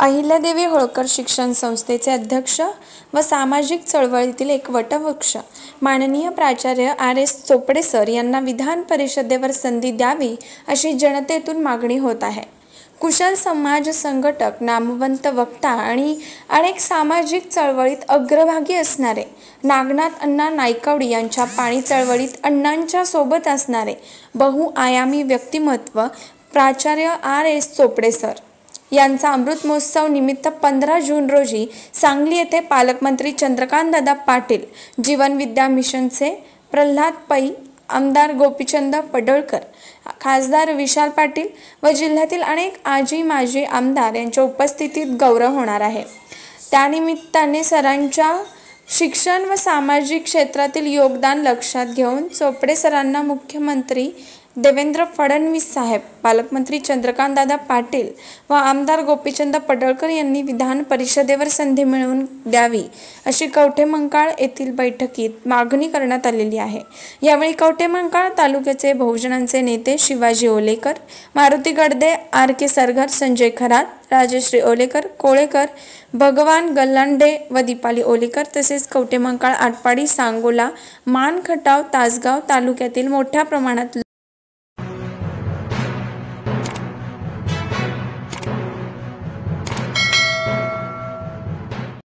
अहिल्यादेवी होळकर शिक्षण संस्थेचे अध्यक्ष व सामाजिक चळवळीतील एक वटवृक्ष माननीय प्राचार्य आर.एस. चोपडे सर यांना विधान परिषदेवर संधी द्यावी अशी जनतेतून मागणी होत आहे. कुशल समाज संघटक, नामवंत वक्ता आणि अनेक सामाजिक चळवळीत अग्रभागी असणारे नागनाथ अण्णा नाईकवडी यांच्या पाणी चळवळीत अण्णांच्या सोबत असणारे बहुआयामी व्यक्तिमत्व प्राचार्य आर.एस. चोपडे सर यांचा अमृत महोत्सव निमित्त 15 जून रोजी सांगली येथे पालकमंत्री चंद्रकांतदादा पाटील, जीवन विद्या मिशनचे प्रल्हाद पै, आमदार गोपीचंद पडळकर, खासदार विशाल पाटील व जिल्ह्यातील अनेक आजी माजी आमदार यांच्या उपस्थितीत गौरव होणार आहे. त्यानिमित्ताने सरांच्या शिक्षण व सामाजिक क्षेत्रातील योगदान लक्षात घेऊन चोपडे सरांना मुख्यमंत्री देवेंद्र फडणवीस साहेब, पालकमंत्री चंद्रकांतदादा पाटील व आमदार गोपीचंद पडळकर यांनी विधान परिषदेवर संधी मिळवून द्यावी अशी कवठेमहांकाळ येथील बैठकीत मागणी करण्यात आलेली आहे. यावेळी कवठेमहांकाळ तालुक्याचे बहुजनांचे नेते शिवाजी ओलेकर, मारुती गडदे, आर.के. सरगर, संजय खरात, राजश्री ओलेकर, कोळेकर, भगवान गलांडे व दीपाली ओलेकर तसेच कवठेमहांकाळ, आटपाडी, सांगोला, मान, खटाव, तासगाव तालुक्यातील मोठ्या प्रमाणात